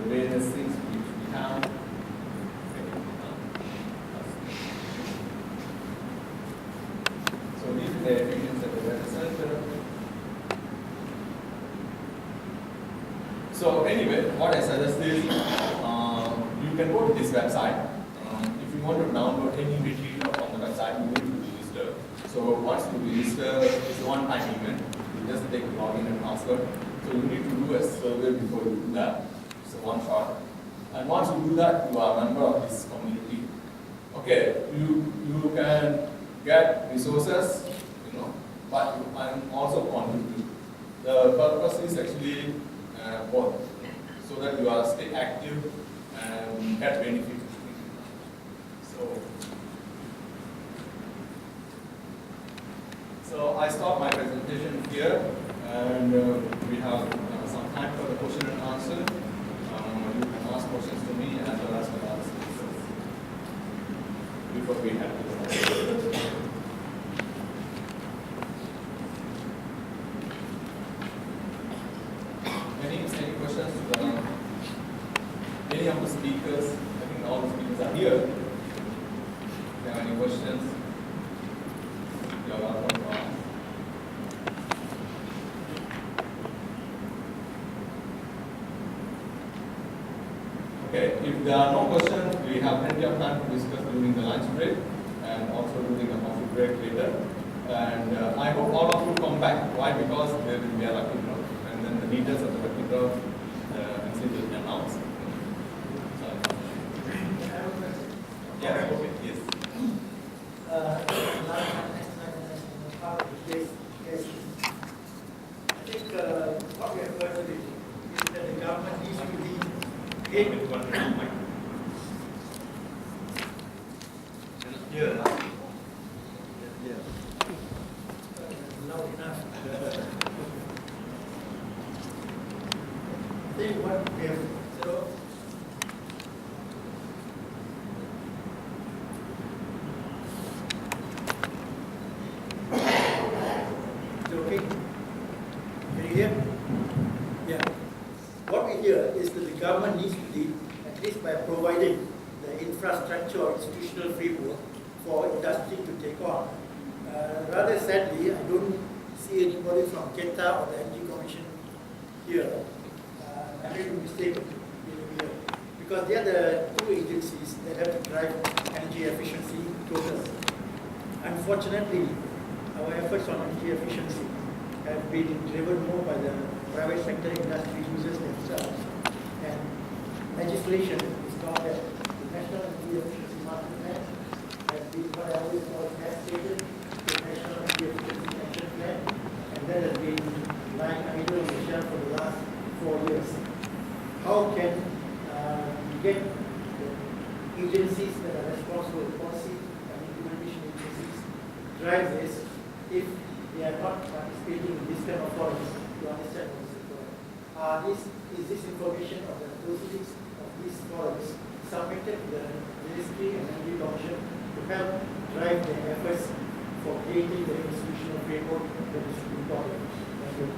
various things which we have. So these are the efficiency of the data center. So anyway, what I suggest is you can go to this website. If you want to download any material from the website, you need to register. So once you register, it's a one-time event. You just take login and password. So you need to do a survey before you do that. It's a one shot. And once you do that, you are a member of this community. Okay, you can get resources, but you can also contribute. The purpose is actually both, so that you are stay active and get benefit. So I stop my presentation here, and we have some time for the question and answer. You can ask questions to me as well as to others before we have to. Any questions? Any of the speakers? I think all the speakers are here. If you have any questions, you are welcome to ask. Okay, if there are no questions, we have plenty of time to discuss during the lunch break and also during the coffee break later. And I hope all of you come back. Why? Because there will be a lucky draw, and then the details of the lucky draw will be announced. Yes, okay, yes. I think what we have heard is that the government needs to be paid with one mic. Yeah. Loud enough. I think what we have so okay. Can you hear? Yeah. What we hear is that the government needs to lead, at least by providing the infrastructure or institutional framework for industry to take on. Rather sadly, I don't see anybody from Keta or the Energy Commission here. I made a mistake here, because they are the two agencies that have to drive energy efficiency towards. Unfortunately, our efforts on energy efficiency have been driven more by the private sector industry users themselves. And legislation is not that. The National Energy Efficiency Master Plan has been what I always call cascaded to the National Energy Efficiency Action Plan, and that has been lying idle on the shelf for the last 4 years. How can we get the agencies that are responsible for policy and implementation agencies drive this if they are not participating in this kind of forums to understand what is required? Is this information of the proceedings of these forums submitted to the Ministry and Energy Commission to help drive the efforts for creating the institutional framework that is important? Thank you.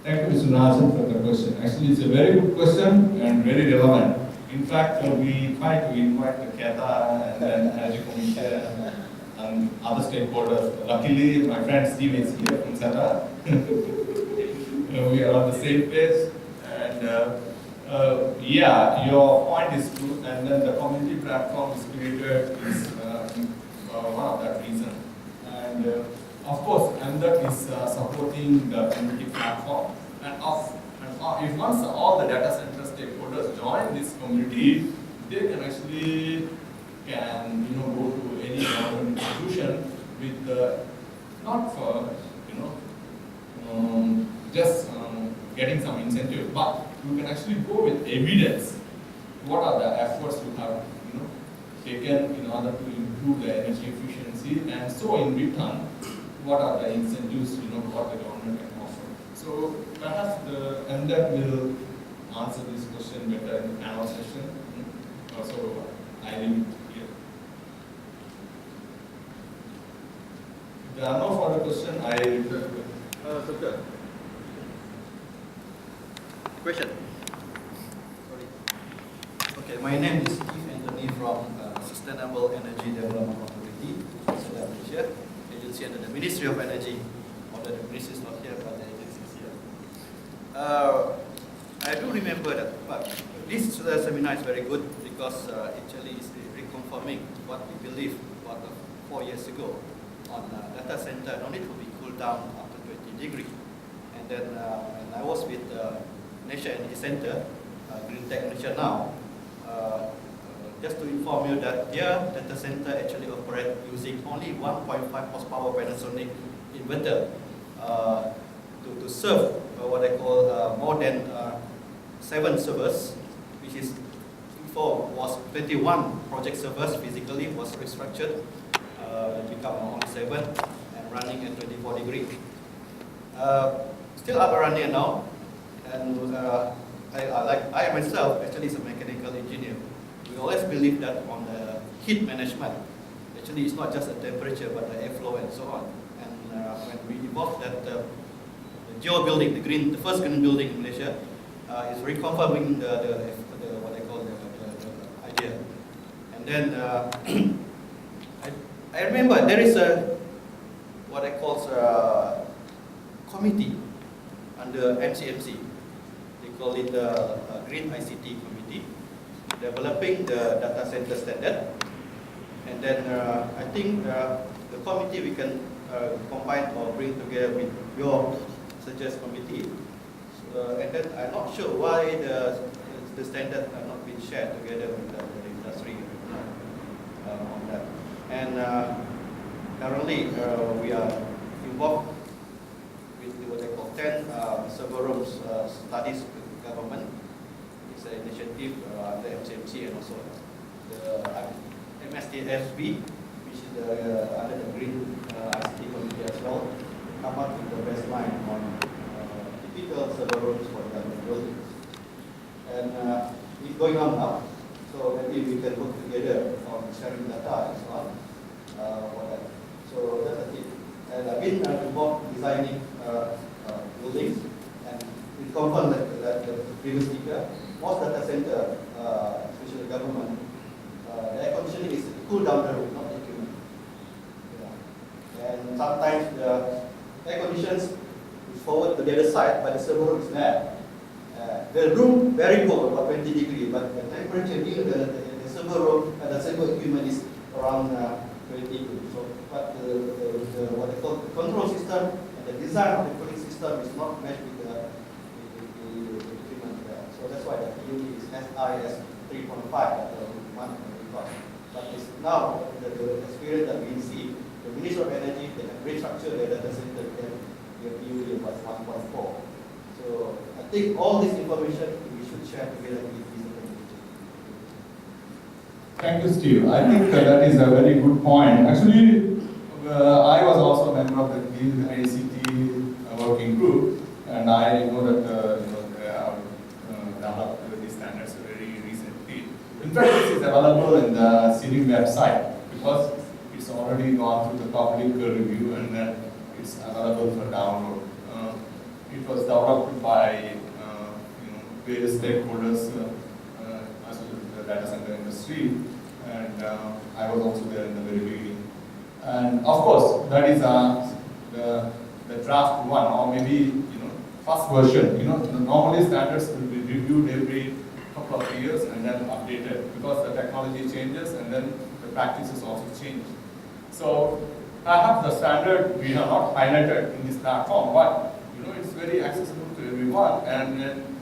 Thank you, Mr. Nasan, for the question. Actually, it's a very good question and very relevant. In fact, we try to invite the Keta and then Energy Commission and other stakeholders. Luckily, my friend Steve is here from SETA. We are on the same page. And yeah, your point is true. And then the community platform is created is one of that reason. And of course, MDEC is supporting the community platform. And if once all the data center stakeholders join this community, they can actually go to any government institution with not for just getting some incentive, but you can actually go with evidence. What are the efforts you have taken in order to improve the energy efficiency, and so in return, what are the incentives what the government can offer. So perhaps the MDEC will answer this question better in the panel session. So I leave it here. If there are no further questions, I request. Doctor. Question. Okay, my name is Steve Anthony from Sustainable Energy Development Authority, Malaysia, agency under the Ministry of Energy. Although the ministry is not here, but the agency is here. I do remember that, but this seminar is very good because actually it's reconfirming what we believed about 4 years ago on data center. No need to be cooled down up to 20 degrees. And then when I was with National Energy Center, Green Tech Malaysia now, just to inform you that their data center actually operate using only 1.5 horsepower Panasonic inverter to serve what I call more than 7 servers, which is before was 21 project servers physically was restructured, become only 7 and running at 24 degrees. Still up and running now, and I myself actually is a mechanical engineer. We always believe that on the heat management, actually it's not just the temperature but the airflow and so on. And when we evolved that the geo building, the first green building in Malaysia, is reconfirming the what I call the idea. And then I remember there is a what I call committee under MCMC. They call it the Green ICT Committee, developing the data center standard. And then I think the committee we can combine or bring together with your suggest committee. And then I'm not sure why the standard are not being shared together with the industry on that. And currently we are involved with what they call 10 server rooms studies with the government. It's an initiative the MCMC and also the MSTSB, which is under the Green ICT Committee as well, come up with the baseline on typical server rooms for government buildings. And it's going on now, so maybe we can work together on sharing data and so on for that. So that's the thing. And I've been involved in designing buildings, and we confirm that the previous speaker, most data center, especially the government, the air conditioning is cool down the room, not the equipment. Yeah. And sometimes the air conditions is forward to the other side, but the server room is there. The room very cold, about 20 degrees, but the temperature near the server room and the server equipment is around 20 degrees. So, but what they call the control system and the design of the cooling system is not matched with the equipment there. So that's why the PUE is as high as 3.5 at the month. But it's now the experience that we see, the Ministry of Energy, they have restructured their data center, their PUE was 1.4. So I think all this information we should share together with these community. Thank you, Steve. I think that is a very good point. Actually, I was also a member of the Green ICT working group, and I know that they have developed these standards very recently. In fact, this is available in the CIRIC website because it's already gone through the public review and then it's available for download. It was developed by various stakeholders, as well as the data center industry, and I was also there in the very beginning. And of course, that is the draft one, or maybe first version. Normally standards will be reviewed every couple of years and then updated because the technology changes and then the practices also change. So perhaps the standard we have not highlighted in this platform, but it's very accessible to everyone, and then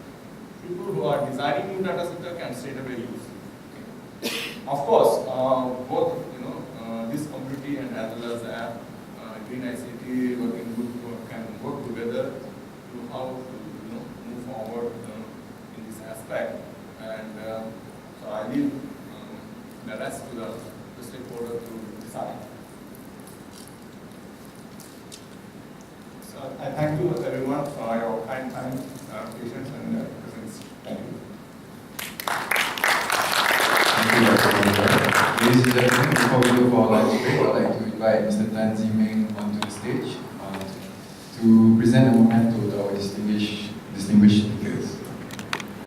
people who are designing new data center can straight away use. Of course, both this community and as well as the Green ICT working group can work together to how to move forward in this aspect. And so I leave the rest to the stakeholder to decide. So I thank you everyone for your kind time, patience, and presence. Thank you. Thank you, Dr. Wonder. Ladies and gentlemen, before we go for our lunch break, I'd like to invite Mr. Tan Zimeng onto the stage to present a momentum